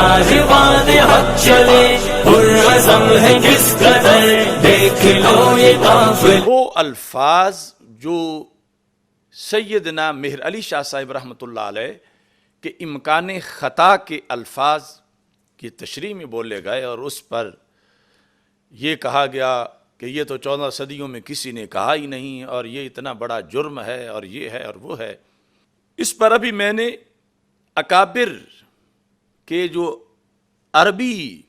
آج واضح چلے پرعزم ہے کس قدر، دیکھ لو یہ قافلہ. وہ الفاظ جو سیدنا مہر علی شاہ صاحب رحمۃ اللہ علیہ کہ امکان خطا کے الفاظ کی تشریح میں بولے گئے، اور اس پر یہ کہا گیا کہ یہ تو 14 صدیوں میں کسی نے کہا ہی نہیں، اور یہ اتنا بڑا جرم ہے، اور یہ ہے اور وہ ہے. اس پر ابھی میں نے اکابر کے جو عربی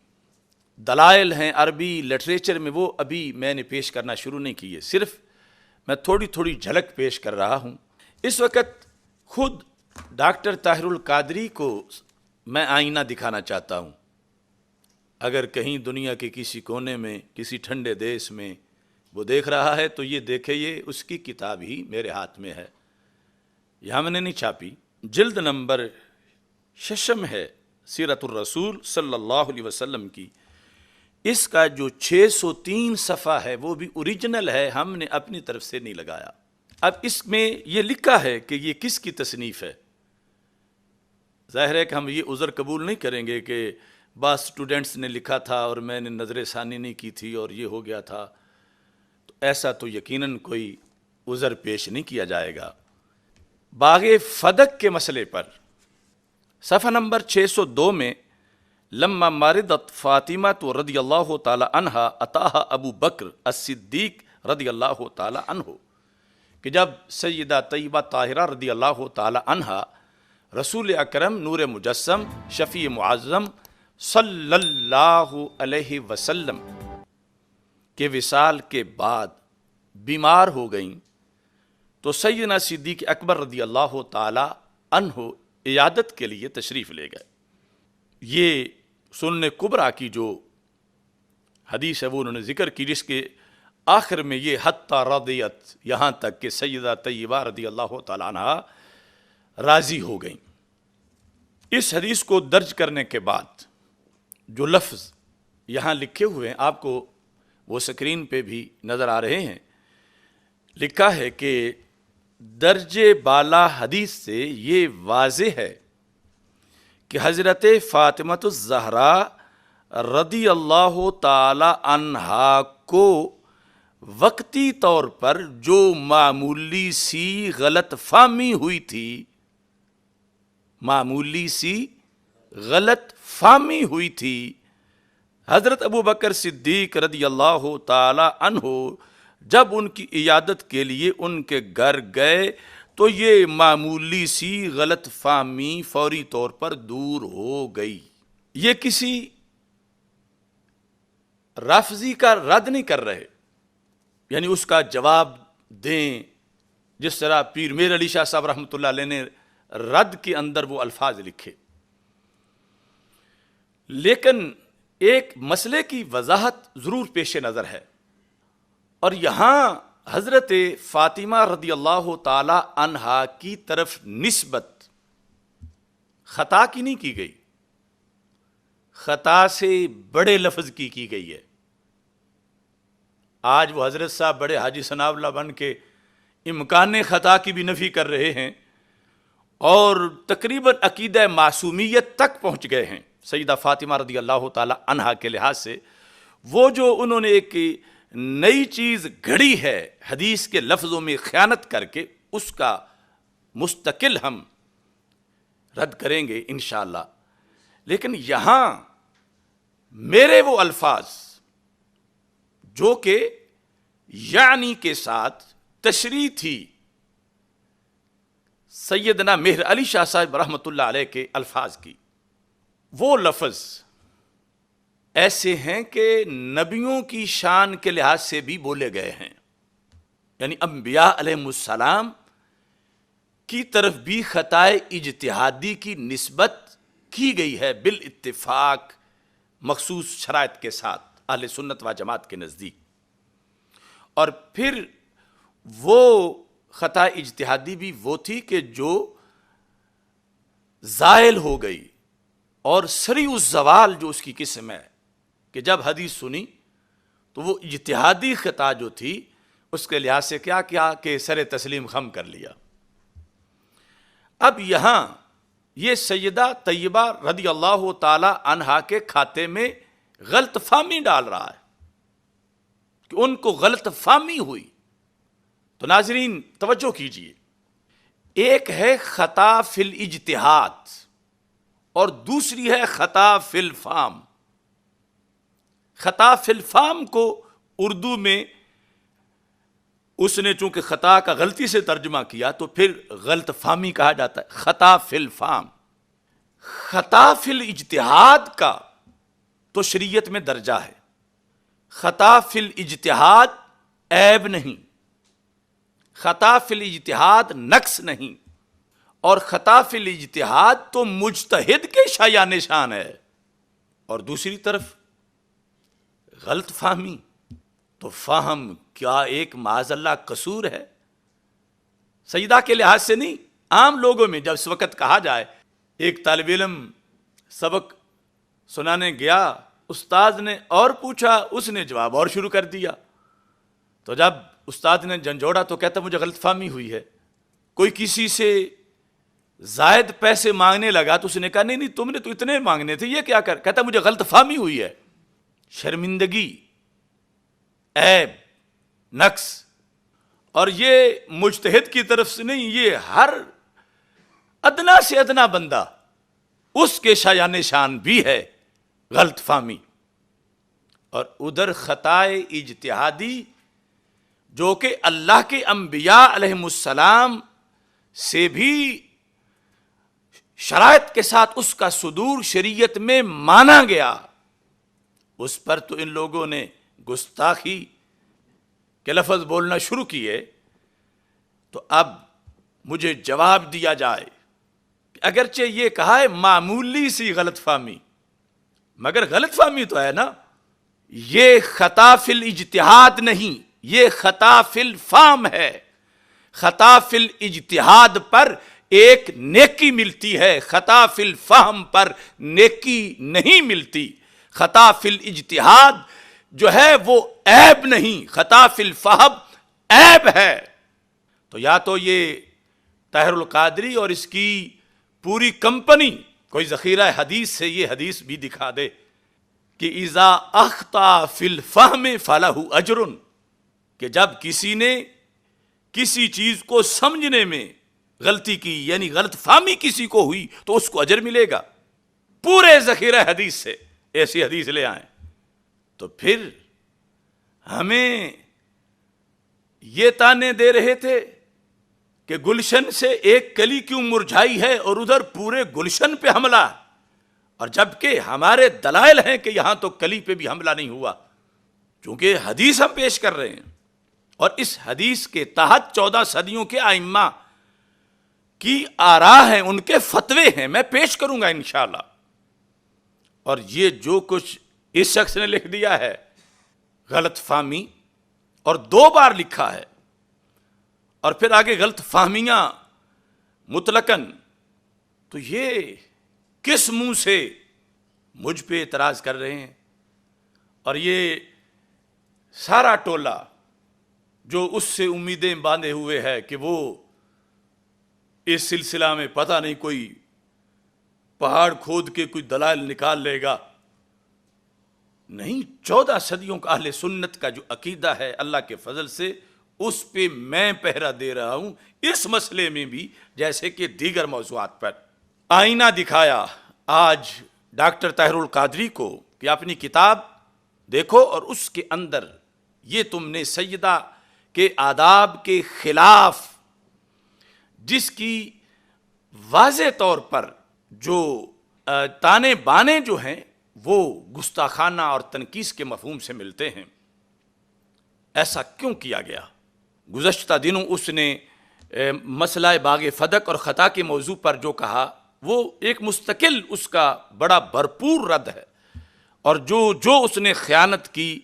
دلائل ہیں عربی لٹریچر میں، وہ ابھی میں نے پیش کرنا شروع نہیں کیے، صرف میں تھوڑی تھوڑی جھلک پیش کر رہا ہوں. اس وقت خود ڈاکٹر طاہر القادری کو میں آئینہ دکھانا چاہتا ہوں. اگر کہیں دنیا کے کسی کونے میں کسی ٹھنڈے دیش میں وہ دیکھ رہا ہے تو یہ دیکھے، یہ اس کی کتاب ہی میرے ہاتھ میں ہے، یہاں میں نے نہیں چھاپی. جلد نمبر 6 ہے سیرت الرسول صلی اللہ علیہ وسلم کی. اس کا جو 603 صفحہ ہے وہ بھی اوریجنل ہے، ہم نے اپنی طرف سے نہیں لگایا. اب اس میں یہ لکھا ہے کہ یہ کس کی تصنیف ہے. ظاہر ہے کہ ہم یہ عذر قبول نہیں کریں گے کہ بعض اسٹوڈنٹس نے لکھا تھا اور میں نے نظر ثانی نہیں کی تھی اور یہ ہو گیا تھا، تو ایسا تو یقیناً کوئی عذر پیش نہیں کیا جائے گا. باغ فدق کے مسئلے پر صفحہ نمبر 602 میں لما مردت فاطمہ تو رضی اللہ تعالی عنہا عطاہا ابو بکر الصدیق رضی اللہ تعالی عنہ، کہ جب سیدہ طیبہ طاہرہ رضی اللہ تعالی عنہا رسول اکرم نور مجسم شفیع معظم صلی اللہ علیہ وسلم کے وصال کے بعد بیمار ہو گئیں، تو سیدنا صدیق اکبر رضی اللہ تعالی عنہ عیادت کے لیے تشریف لے گئے. یہ سنن کبریٰ کی جو حدیث ہے وہ انہوں نے ذکر کی، جس کے آخر میں یہ حتی رضیت، یہاں تک کہ سیدہ طیبہ رضی اللہ تعالی عنہ راضی ہو گئیں. اس حدیث کو درج کرنے کے بعد جو لفظ یہاں لکھے ہوئے ہیں، آپ کو وہ سکرین پہ بھی نظر آ رہے ہیں، لکھا ہے کہ درجے بالا حدیث سے یہ واضح ہے کہ حضرت فاطمہ الزہرا رضی اللہ تعالی عنہا کو وقتی طور پر جو معمولی سی غلط فہمی ہوئی تھی، معمولی سی غلط فہمی ہوئی تھی، حضرت ابو بکر صدیق رضی اللہ تعالی عنہ جب ان کی عیادت کے لیے ان کے گھر گئے تو یہ معمولی سی غلط فہمی فوری طور پر دور ہو گئی. یہ کسی رافضی کا رد نہیں کر رہے، یعنی اس کا جواب دیں جس طرح پیر میر علی شاہ صاحب رحمۃ اللہ علیہ نے رد کے اندر وہ الفاظ لکھے. لیکن ایک مسئلے کی وضاحت ضرور پیش نظر ہے، اور یہاں حضرت فاطمہ رضی اللہ تعالی عنہا کی طرف نسبت خطا کی نہیں کی گئی، خطا سے بڑے لفظ کی گئی ہے. آج وہ حضرت صاحب بڑے حاجی ثناء اللہ بن کے امکان خطا کی بھی نفی کر رہے ہیں، اور تقریباً عقیدہ معصومیت تک پہنچ گئے ہیں سیدہ فاطمہ رضی اللہ تعالی عنہا کے لحاظ سے. وہ جو انہوں نے ایک نئی چیز گھڑی ہے حدیث کے لفظوں میں خیانت کر کے، اس کا مستقل ہم رد کریں گے انشاءاللہ. لیکن یہاں میرے وہ الفاظ جو کہ یعنی کے ساتھ تشریح تھی سیدنا مہر علی شاہ صاحب رحمۃ اللہ علیہ کے الفاظ کی، وہ لفظ ایسے ہیں کہ نبیوں کی شان کے لحاظ سے بھی بولے گئے ہیں، یعنی انبیاء علیہ السلام کی طرف بھی خطائے اجتہادی کی نسبت کی گئی ہے بالاتفاق مخصوص شرائط کے ساتھ اہل سنت و جماعت کے نزدیک. اور پھر وہ خطا اجتہادی بھی وہ تھی کہ جو زائل ہو گئی، اور سریع الزوال جو اس کی قسم ہے کہ جب حدیث سنی تو وہ اجتہادی خطا جو تھی اس کے لحاظ سے کیا کیا کہ سر تسلیم خم کر لیا. اب یہاں یہ سیدہ طیبہ رضی اللہ تعالی عنہا کے کھاتے میں غلط فہمی ڈال رہا ہے کہ ان کو غلط فہمی ہوئی. تو ناظرین توجہ کیجئے، ایک ہے خطا فی الاجتہاد اور دوسری ہے خطا فی الفہم. خطا فی الفہم کو اردو میں اس نے چونکہ خطا کا غلطی سے ترجمہ کیا تو پھر غلط فہمی کہا جاتا ہے. خطا فی الفہم. خطا فی الاجتہاد کا تو شریعت میں درجہ ہے. خطا فی الاجتہاد عیب نہیں، خطا فی الاجتہاد نقص نہیں، اور خطا فی الاجتہاد تو مجتہد کے شایان نشان ہے. اور دوسری طرف غلط فہمی تو فہم کیا ایک معاذ اللہ قصور ہے. سیدہ کے لحاظ سے نہیں، عام لوگوں میں جب اس وقت کہا جائے ایک طالب علم سبق سنانے گیا، استاد نے اور پوچھا، اس نے جواب اور شروع کر دیا. تو جب استاد نے جھنجھوڑا تو کہتا مجھے غلط فہمی ہوئی ہے. کوئی کسی سے زائد پیسے مانگنے لگا تو اس نے کہا نہیں تم نے تو اتنے مانگنے تھے، یہ کیا کر، کہتا مجھے غلط فہمی ہوئی ہے. شرمندگی، عیب، نقص. اور یہ مجتہد کی طرف سے نہیں، یہ ہر ادنا سے ادنا بندہ اس کے شایان شان بھی ہے غلط فہمی. اور ادھر خطائے اجتہادی جو کہ اللہ کے انبیاء علیہم السلام سے بھی شرائط کے ساتھ اس کا صدور شریعت میں مانا گیا، اس پر تو ان لوگوں نے گستاخی کے لفظ بولنا شروع کیے. تو اب مجھے جواب دیا جائے کہ اگرچہ یہ کہا ہے معمولی سی غلط فہمی، مگر غلط فہمی تو ہے نا. یہ خطا فی الاجتہاد نہیں، یہ خطا فی الفہم ہے. خطا فی الاجتہاد پر ایک نیکی ملتی ہے، خطا فی الفہم پر نیکی نہیں ملتی. خطا فی الاجتہاد جو ہے وہ عیب نہیں، خطا فی الفہم عیب ہے. تو یا تو یہ طاہر القادری اور اس کی پوری کمپنی کوئی ذخیرہ حدیث سے یہ حدیث بھی دکھا دے کہ اذا اخطا فی الفہم فلہ اجر، کہ جب کسی نے کسی چیز کو سمجھنے میں غلطی کی، یعنی غلط فہمی کسی کو ہوئی تو اس کو اجر ملے گا. پورے ذخیرہ حدیث سے ایسی حدیث لے آئیں. تو پھر ہمیں یہ تانے دے رہے تھے کہ گلشن سے ایک کلی کیوں مرجھائی ہے اور ادھر پورے گلشن پہ حملہ، اور جبکہ ہمارے دلائل ہیں کہ یہاں تو کلی پہ بھی حملہ نہیں ہوا، چونکہ حدیث ہم پیش کر رہے ہیں. اور اس حدیث کے تحت 14 صدیوں کے ائمہ کی آراء ہیں، ان کے فتوے ہیں، میں پیش کروں گا انشاءاللہ. اور یہ جو کچھ اس شخص نے لکھ دیا ہے غلط فہمی، اور 2 بار لکھا ہے، اور پھر آگے غلط فہمیاں مطلقاً، تو یہ کس منہ سے مجھ پہ اعتراض کر رہے ہیں. اور یہ سارا ٹولہ جو اس سے امیدیں باندھے ہوئے ہے کہ وہ اس سلسلہ میں پتہ نہیں کوئی پہاڑ کھود کے کوئی دلائل نکال لے گا. نہیں، 14 صدیوں کا اہل سنت کا جو عقیدہ ہے اللہ کے فضل سے اس پہ میں پہرا دے رہا ہوں، اس مسئلے میں بھی جیسے کہ دیگر موضوعات پر. آئینہ دکھایا آج ڈاکٹر طاہر القادری کو کہ اپنی کتاب دیکھو اور اس کے اندر یہ تم نے سیدہ کے آداب کے خلاف جس کی واضح طور پر جو تانے بانے جو ہیں وہ گستاخانہ اور تنقیص کے مفہوم سے ملتے ہیں، ایسا کیوں کیا گیا؟ گزشتہ دنوں اس نے مسئلہ باغ فدق اور خطا کے موضوع پر جو کہا وہ ایک مستقل اس کا بڑا بھرپور رد ہے، اور جو اس نے خیانت کی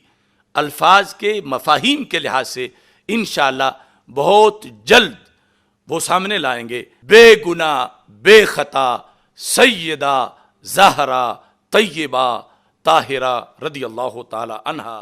الفاظ کے مفاہیم کے لحاظ سے انشاءاللہ بہت جلد وہ سامنے لائیں گے. بے گناہ بے خطا سیدہ زہرا طیبہ طاہرہ رضی اللہ تعالی عنہا.